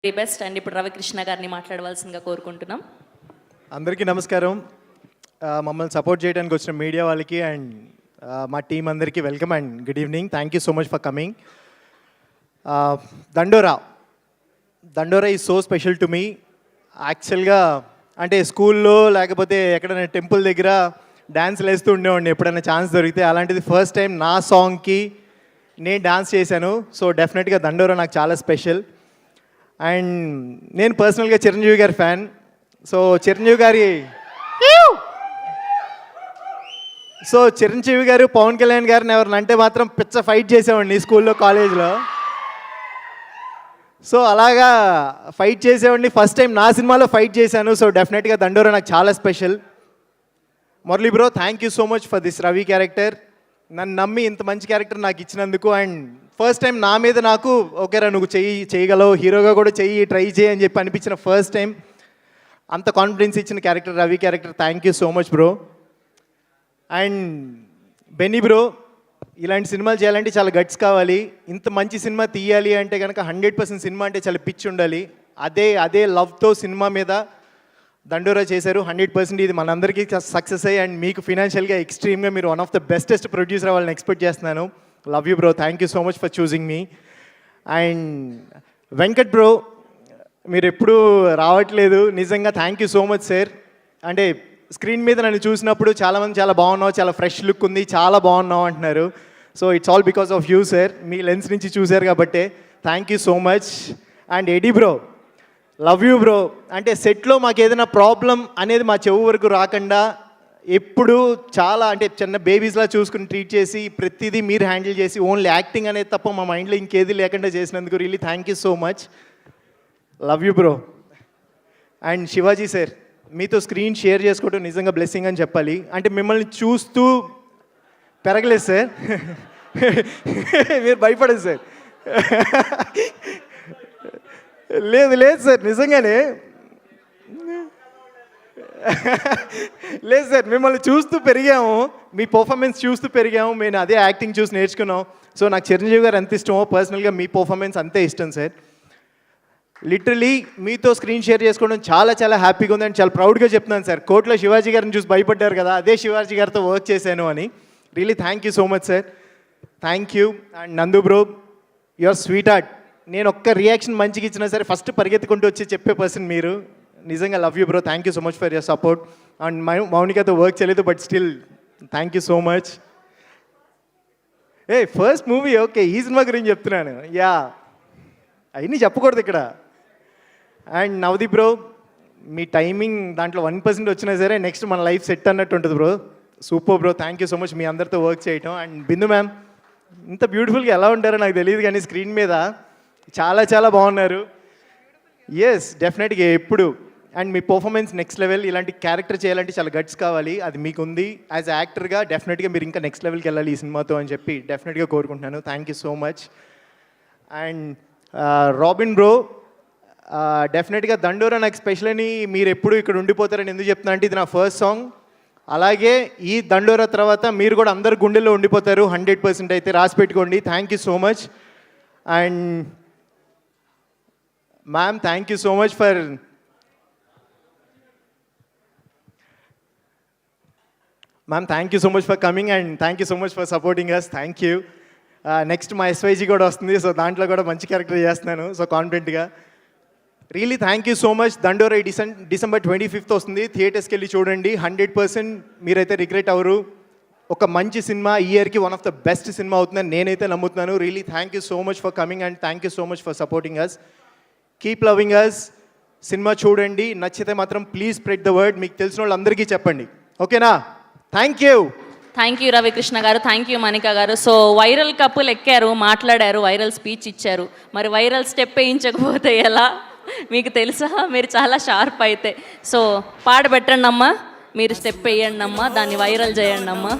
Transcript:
Very best. And ఇప్పుడు రవికృష్ణ గారిని మాట్లాడవలసిందిగా కోరుకుంటున్నాం. అందరికీ నమస్కారం. మమ్మల్ని సపోర్ట్ చేయడానికి వచ్చిన మీడియా వాళ్ళకి అండ్ మా టీం అందరికీ welcome and good evening. Thank you so much for coming. దండోరా is so special to me. యాక్చువల్గా అంటే స్కూల్లో లేకపోతే ఎక్కడైనా టెంపుల్ దగ్గర డ్యాన్స్లు వేస్తూ ఉండేవాడిని ఎప్పుడైనా ఛాన్స్ దొరికితే. అలాంటిది ఫస్ట్ టైం నా సాంగ్కి నేను డాన్స్ చేశాను. సో డెఫినెట్గా దండోరా నాకు చాలా స్పెషల్. అండ్ నేను పర్సనల్గా చిరంజీవి గారి ఫ్యాన్. సో చిరంజీవి గారు పవన్ కళ్యాణ్ గారిని ఎవరిని అంటే మాత్రం పిచ్చ ఫైట్ చేసేవాడిని స్కూల్లో కాలేజ్లో. సో అలాగా ఫైట్ చేసేవాడిని. ఫస్ట్ టైం నా సినిమాలో ఫైట్ చేశాను. సో డెఫినెట్గా దండోరా నాకు చాలా special. Murali bro, thank you so much for this Ravi character. నన్ను నమ్మి ఇంత మంచి క్యారెక్టర్ నాకు ఇచ్చినందుకు. అండ్ ఫస్ట్ టైం నా మీద నాకు ఓకేరా నువ్వు చేయగలవు, హీరోగా కూడా ట్రై చేయి అని చెప్పి అనిపించిన ఫస్ట్ టైం అంత కాన్ఫిడెన్స్ ఇచ్చిన character Ravi character. Thank you so much bro. And Benny bro, ఇలాంటి సినిమాలు చేయాలంటే చాలా గట్స్ కావాలి. ఇంత మంచి సినిమా తీయాలి అంటే కనుక 100% సినిమా అంటే చాలా పిచ్చి ఉండాలి. అదే లవ్తో సినిమా మీద దండోరా చేశారు. 100% ఇది మనందరికీ సక్సెస్ అయ్యి అండ్ మీకు ఫినాన్షియల్గా ఎక్స్ట్రీమ్గా మీరు one of the bestest producer వాళ్ళని ఎక్స్పెక్ట్ చేస్తున్నాను. Love you bro, thank you so much for choosing me. And Venkat bro, మీరు ఎప్పుడూ రావట్లేదు, నిజంగా thank you so much sir. అంటే స్క్రీన్ మీద నన్ను చూసినప్పుడు చాలామంది చాలా బాగున్నావు, చాలా ఫ్రెష్ లుక్ ఉంది, చాలా బాగున్నావు అంటున్నారు. So it's all because of you sir. మీ లెన్స్ నుంచి చూశారు కాబట్టి thank you so much. And ఎడీ బ్రో, లవ్ యూ బ్రో. అంటే సెట్లో మాకు ఏదైనా ప్రాబ్లం అనేది మా చెవు వరకు రాకుండా ఎప్పుడు చాలా అంటే చిన్న బేబీస్లా చూసుకుని ట్రీట్ చేసి ప్రతిదీ మీరు హ్యాండిల్ చేసి ఓన్లీ యాక్టింగ్ అనేది తప్ప మా మైండ్లో ఇంకేది లేకుండా చేసినందుకు really thank you so much. Love you bro. And Shivaji sir, మీతో స్క్రీన్ షేర్ చేసుకోవడం నిజంగా బ్లెస్సింగ్ అని చెప్పాలి. అంటే మిమ్మల్ని చూస్తూ పెరగలేదు సార్. మీరు భయపడదు సార్. లేదు సార్, నిజంగానే లేదు సార్, మిమ్మల్ని చూస్తూ పెరిగాము, మీ పర్ఫార్మెన్స్ చూస్తూ పెరిగాము, మేము అదే యాక్టింగ్ చూసి నేర్చుకున్నాం. సో నాకు చిరంజీవి గారు ఎంత ఇష్టమో పర్సనల్గా మీ పర్ఫార్మెన్స్ అంతే ఇష్టం సార్. లిటరలీ మీతో స్క్రీన్ షేర్ చేసుకోవడం చాలా చాలా హ్యాపీగా ఉంది అండ్ చాలా ప్రౌడ్గా చెప్తున్నాను సార్. కోర్టులో శివాజీ గారిని చూసి భయపడ్డారు కదా, అదే శివాజీ గారితో వర్క్ చేశాను అని. Really thank you so much sir. Thank you. And నందు బ్రో, యువర్ స్వీట్ హార్ట్. నేను ఒక్క రియాక్షన్ మంచిగా ఇచ్చినా సరే ఫస్ట్ పరిగెత్తుకుంటూ వచ్చి చెప్పే పర్సన్ మీరు. నిజంగా love you bro, thank you so much for your support. And మౌనికతో వర్క్ చేయలేదు but still thank you so much. First movie okay, ఈ సినిమా గురించి చెప్తున్నాను. యా, అవన్నీ చెప్పకూడదు ఇక్కడ. అండ్ నవదీప్ బ్రో, మీ టైమింగ్ దాంట్లో 1% వచ్చినా సరే నెక్స్ట్ మన లైఫ్ సెట్ అన్నట్టు ఉంటుంది bro. Super bro, thank you so much మీ అందరితో వర్క్ చేయటం. అండ్ బిందు మ్యామ్, ఇంత బ్యూటిఫుల్గా ఎలా ఉంటారో నాకు తెలియదు కానీ స్క్రీన్ మీద చాలా చాలా బాగున్నారు. ఎస్, డెఫినెట్గా ఎప్పుడు. And me performance next level. ఇలాంటి క్యారెక్టర్ చేయాలంటే చాలా గట్స్ కావాలి, అది మీకు ఉంది. యాజ్ యాక్టర్గా డెఫినెట్గా మీరు ఇంకా నెక్స్ట్ లెవెల్కి వెళ్ళాలి ఈ సినిమాతో అని చెప్పి డెఫినెట్గా కోరుకుంటున్నాను. Thank you so much. And robin bro, డెఫినెట్గా దండోరా నాకు స్పెషల్ అని మీరు ఎప్పుడు ఇక్కడ ఉండిపోతారని ఎందుకు చెప్తున్నా అంటే ఇది నా ఫస్ట్ సాంగ్. అలాగే ఈ దండోరా తర్వాత మీరు కూడా అందరు గుండెల్లో ఉండిపోతారు 100% అయితే రాసి పెట్టుకోండి. Thank you so much. And ma'am, thank you so much for coming and thank you so much for supporting us. Thank you. Next మా SYG కూడా వస్తుంది, సో దాంట్లో కూడా మంచి క్యారెక్టర్ చేస్తున్నాను, సో కాన్ఫిడెంట్గా. Really thank you so much. దండోరా December 25th వస్తుంది, థియేటర్స్కి వెళ్ళి చూడండి. 100% మీరైతే రిగ్రెట్ అవ్వరు. ఒక మంచి సినిమా, ఈ ఇయర్కి one of the best cinema అవుతుందని నేనైతే నమ్ముతున్నాను. Really thank you so much for coming and thank you so much for supporting us. Keep loving us. Cinema చూడండి, నచ్చితే మాత్రం ప్లీజ్ స్ప్రెడ్ ద వర్డ్. మీకు తెలిసిన వాళ్ళందరికీ చెప్పండి, ఓకేనా? Thank you. Thank you Ravikrishna గారు, థ్యాంక్ యూ మణిక గారు. సో వైరల్ కప్పులు ఎక్కారు, మాట్లాడారు, వైరల్ స్పీచ్ ఇచ్చారు. మరి వైరల్ స్టెప్ వేయించకపోతే ఎలా? మీకు తెలుసా, మీరు చాలా షార్ప్ అయితే. సో పాడబెట్టండి అమ్మా, మీరు స్టెప్ వేయండి అమ్మా, దాన్ని వైరల్ చేయండి అమ్మా.